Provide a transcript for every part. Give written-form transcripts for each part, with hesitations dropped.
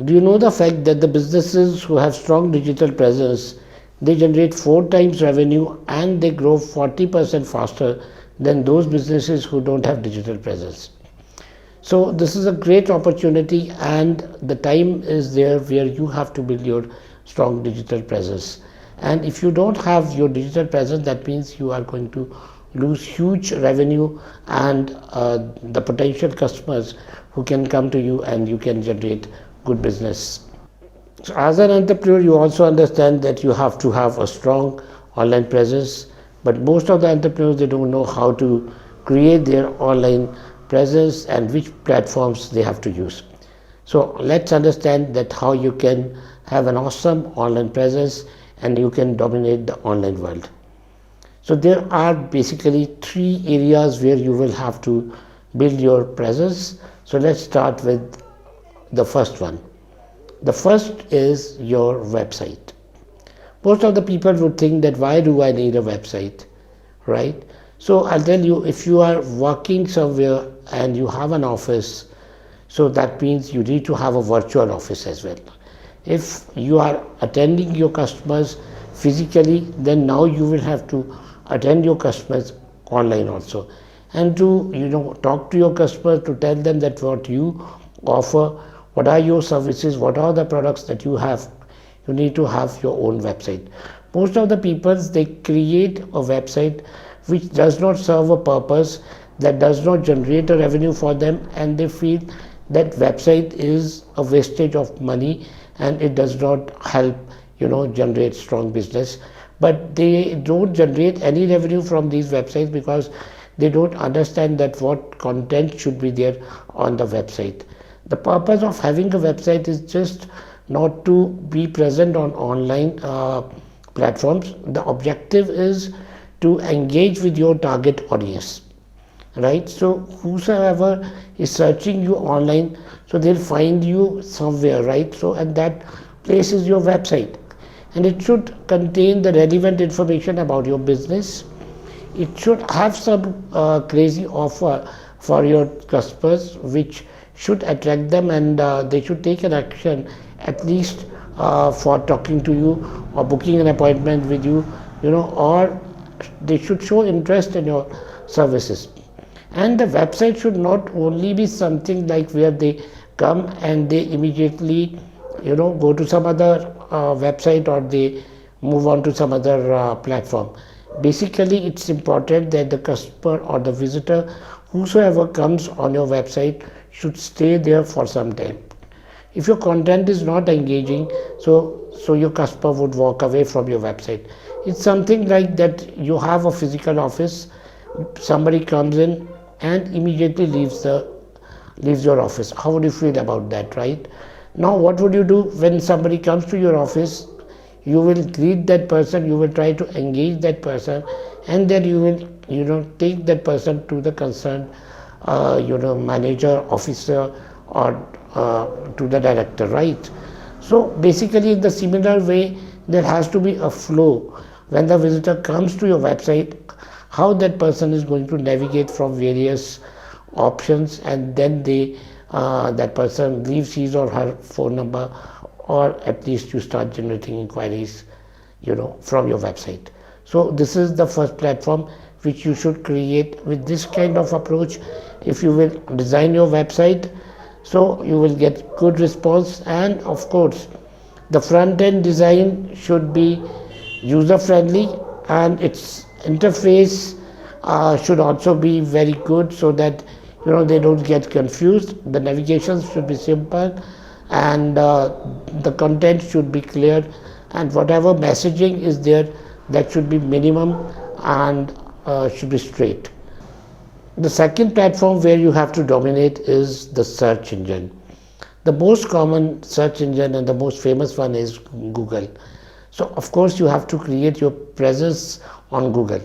Do you know the fact that the businesses who have strong digital presence, they generate 4 times revenue and they grow 40% faster than those businesses who don't have digital presence? So this is a great opportunity, and the time is there where you have to build your strong digital presence. And if you don't have your digital presence, that means you are going to lose huge revenue and the potential customers who can come to you, and you can generate good business. So as an entrepreneur, you also understand that you have to have a strong online presence, but most of the entrepreneurs, they don't know how to create their online presence and which platforms they have to use. So let's understand that how you can have an awesome online presence and you can dominate the online world. So there are basically 3 areas where you will have to build your presence. So let's start with the first one. The first is your website. Most of the people would think that why do I need a website, right? So I'll tell you, if you are working somewhere and you have an office, so that means you need to have a virtual office as well. If you are attending your customers physically, then now you will have to attend your customers online also, and to talk to your customers, to tell them that what you offer, what are your services, what are the products that you have. You need to have your own website. Most of the people, they create a website which does not serve a purpose, that does not generate a revenue for them, and they feel that website is a wastage of money and it does not help generate strong business. But they don't generate any revenue from these websites because they don't understand that what content should be there on the website. The purpose of having a website is just not to be present on online platforms. The objective is to engage with your target audience, right? So whosoever is searching you online, so they'll find you somewhere, right? So and that place is your website, and it should contain the relevant information about your business. It should have some crazy offer for your customers which should attract them, and they should take an action at least for talking to you or booking an appointment with you, or they should show interest in your services. And the website should not only be something like where they come and they immediately go to some other website, or they move on to some other platform. Basically, it's important that the customer or the visitor, whosoever comes on your website, should stay there for some time. If your content is not engaging, so your customer would walk away from your website. It's something like that you have a physical office, somebody comes in and immediately leaves your office. How would you feel about that, right? Now what would you do when somebody comes to your office? You will greet that person, you will try to engage that person, and then you will take that person to the concerned manager, officer, or to the director, right? So basically, in the similar way, there has to be a flow. When the visitor comes to your website, how that person is going to navigate from various options, and then that person leaves his or her phone number, or at least you start generating inquiries from your website. So this is the first platform which you should create. With this kind of approach, if you will design your website, so you will get good response. And of course, the front end design should be user friendly, and its interface should also be very good, so that they don't get confused. The navigation should be simple, and the content should be clear, and whatever messaging is there, that should be minimum and should be straight. The second platform where you have to dominate is the search engine. The most common search engine and the most famous one is Google. So of course you have to create your presence on Google.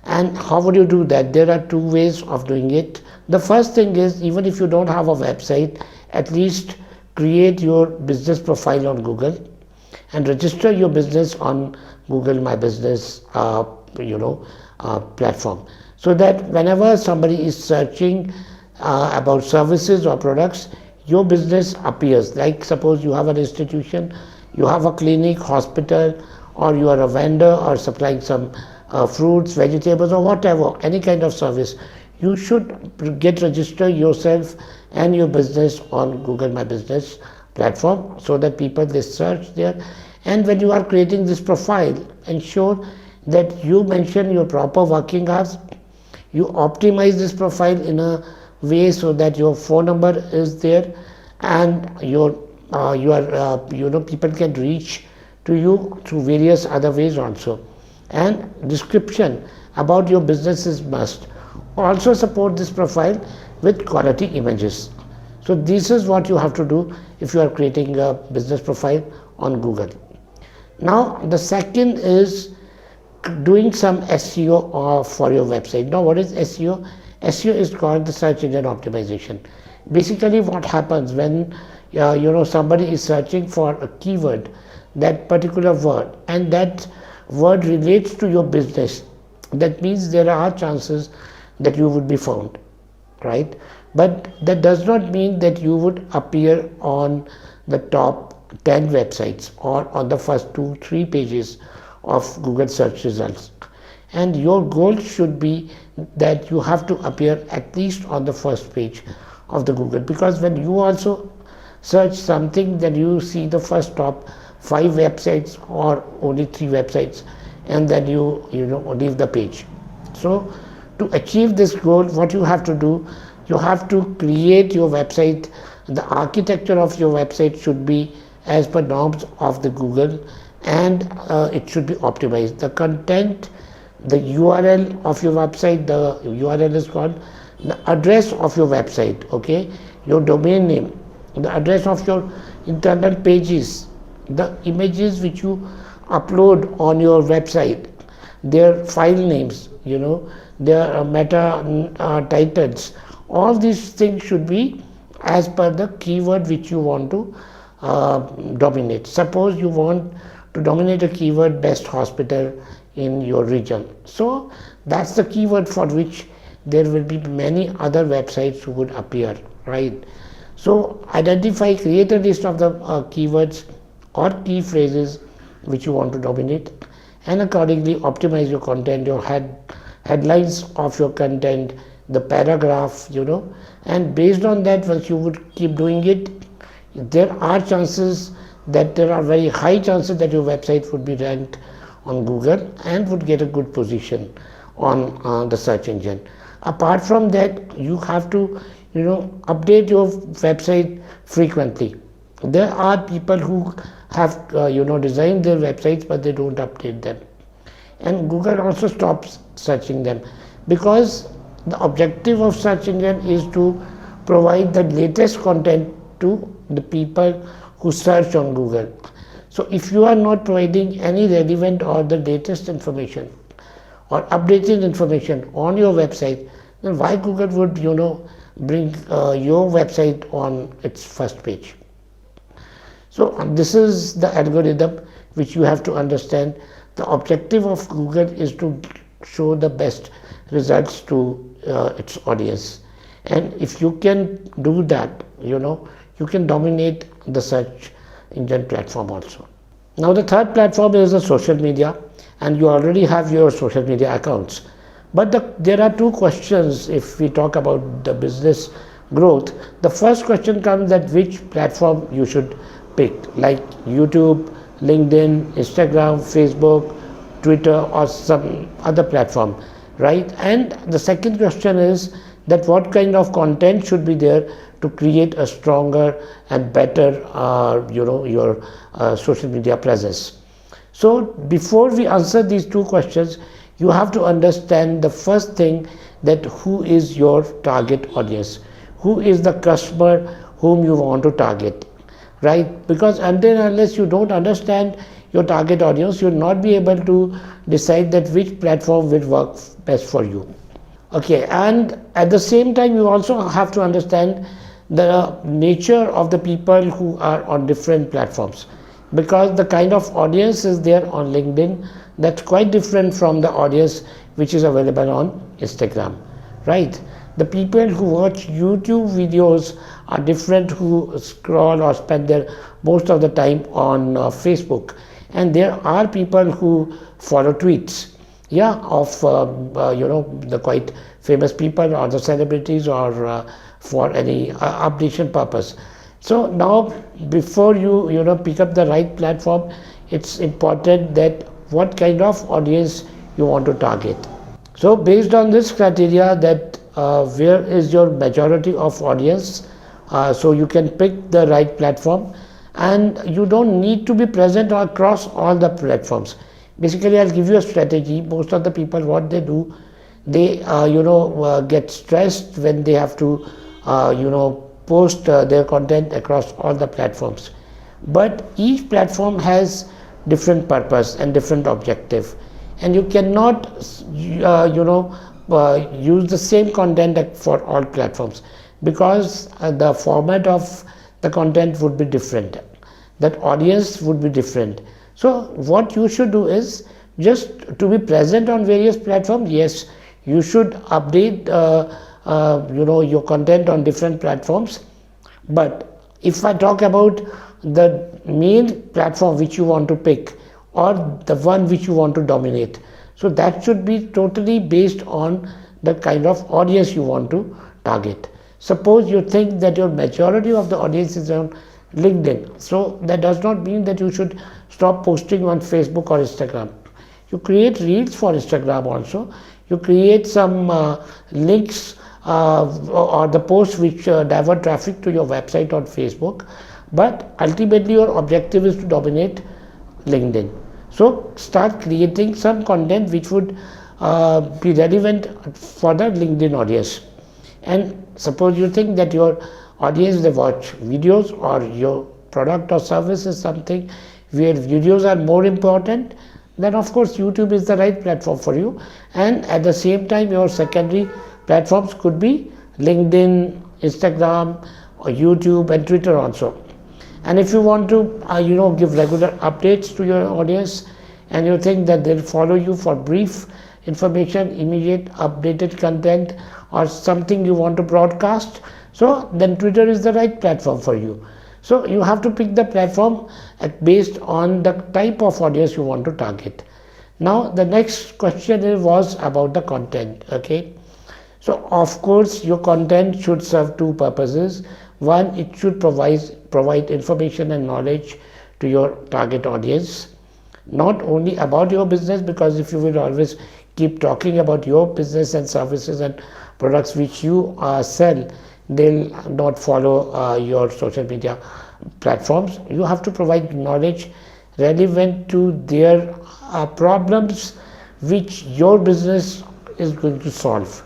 And how would you do that? There are 2 ways of doing it. The first thing is, even if you don't have a website, at least create your business profile on Google and register your business on Google My Business platform, so that whenever somebody is searching about services or products, your business appears. Like suppose you have an institution, you have a clinic, hospital, or you are a vendor or supplying some fruits, vegetables, or whatever, any kind of service. You should get register yourself and your business on Google My Business platform, so that people, they search there. And when you are creating this profile, ensure that you mention your proper working hours. You optimize this profile in a way so that your phone number is there, and your people can reach to you through various other ways also. And description about your business is must. Also support this profile with quality images. So this is what you have to do if you are creating a business profile on Google. Now the second is doing some SEO for your website. Now what is SEO? SEO is called the search engine optimization. Basically what happens when somebody is searching for a keyword, that particular word, and that word relates to your business, that means there are chances that you would be found, right? But that does not mean that you would appear on the top 10 websites or on the first 2-3 pages of Google search results. And your goal should be that you have to appear at least on the first page of the Google, because when you also search something, then you see the first top 5 websites or only 3 websites, and then you leave the page. So to achieve this goal, what you have to do, you have to create your website. The architecture of your website should be as per norms of the Google, and it should be optimized. The content, the URL of your website, the URL is called the address of your website, okay, your domain name, the address of your internal pages, the images which you upload on your website, their file names, their meta titles. All these things should be as per the keyword which you want to dominate. Suppose you want to dominate a keyword best hospital in your region. So that's the keyword for which there will be many other websites who would appear, right? So identify, create a list of the keywords or key phrases which you want to dominate, and accordingly optimize your content, your headlines of your content, the paragraph, and based on that, once you would keep doing it, there are very high chances that your website would be ranked on Google and would get a good position on the search engine. Apart from that, you have to update your website frequently. There are people who have designed their websites, but they don't update them, and Google also stops searching them, because the objective of search engine is to provide the latest content to the people who search on Google. So if you are not providing any relevant or the latest information or updated information on your website, then why Google would bring your website on its first page? So this is the algorithm which you have to understand. The objective of Google is to show the best results to its audience, and if you can do that, you can dominate the search engine platform also. Now the third platform is the social media, and you already have your social media accounts. But there are 2 questions if we talk about the business growth. The first question comes that which platform you should pick, like YouTube, LinkedIn, Instagram, Facebook, Twitter, or some other platform, right? And the second question is that what kind of content should be there to create a stronger and better your social media presence. So before we answer these 2 questions, you have to understand the first thing, that who is your target audience, who is the customer whom you want to target, right? Because unless you don't understand your target audience, you will not be able to decide that which platform will work best for you. Okay, and at the same time, you also have to understand the nature of the people who are on different platforms, because the kind of audience is there on LinkedIn, that's quite different from the audience which is available on Instagram, right? The people who watch YouTube videos are different who scroll or spend their most of the time on Facebook. And there are people who follow tweets, yeah, of the quite famous people or the celebrities or for any updation purpose. So now, before you pick up the right platform, it's important that what kind of audience you want to target. So based on this criteria, that where is your majority of audience, so you can pick the right platform, and you don't need to be present across all the platforms. Basically, I'll give you a strategy. Most of the people, what they do, they get stressed when they have to post their content across all the platforms. But each platform has different purpose and different objective, and you cannot use the same content for all platforms, because the format of the content would be different, that audience would be different. So what you should do is just to be present on various platforms. Yes, you should update your content on different platforms, but if I talk about the main platform which you want to pick, or the one which you want to dominate, so that should be totally based on the kind of audience you want to target. Suppose you think that your majority of the audience is on LinkedIn, so that does not mean that you should stop posting on Facebook or Instagram. You create reels for Instagram also. You create some links or the posts which divert traffic to your website on Facebook, but ultimately your objective is to dominate LinkedIn. So start creating some content which would be relevant for the LinkedIn audience. And suppose you think that your audience, they watch videos, or your product or service is something where videos are more important, then of course YouTube is the right platform for you. And at the same time, your secondary platforms could be LinkedIn, Instagram, or YouTube, and Twitter also. And if you want to give regular updates to your audience, and you think that they'll follow you for brief information, immediate updated content, or something you want to broadcast, so then Twitter is the right platform for you. So you have to pick the platform based on the type of audience you want to target. Now the next question was about the content. Okay, so of course your content should serve two purposes. One, it should provide information and knowledge to your target audience, not only about your business, because if you will always keep talking about your business and services and products which you sell, they'll not follow your social media platforms. You have to provide knowledge relevant to their problems which your business is going to solve.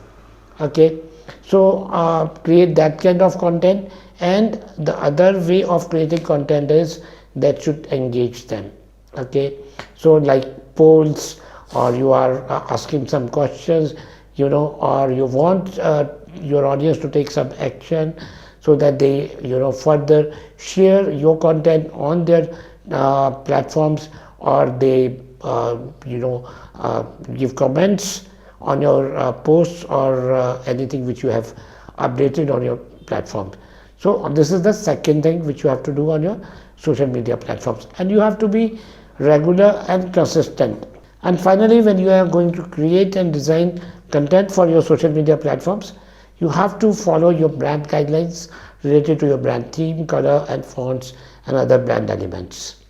Okay, so create that kind of content. And the other way of creating content is that should engage them. Okay, so like polls, or you are asking some questions, or you want your audience to take some action, so that they further share your content on their platforms, or they give comments on your posts, or anything which you have updated on your platform. So this is the second thing which you have to do on your social media platforms, and you have to be regular and consistent. And finally, when you are going to create and design content for your social media platforms, you have to follow your brand guidelines related to your brand theme, color, and fonts, and other brand elements.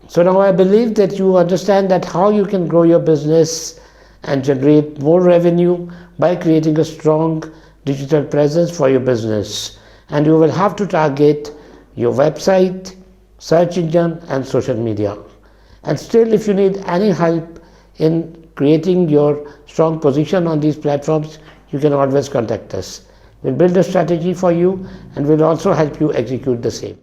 So now I believe that you understand that how you can grow your business and generate more revenue by creating a strong digital presence for your business. And you will have to target your website, search engine, and social media. And still, if you need any help in creating your strong position on these platforms, you can always contact us. We'll build a strategy for you, and we'll also help you execute the same.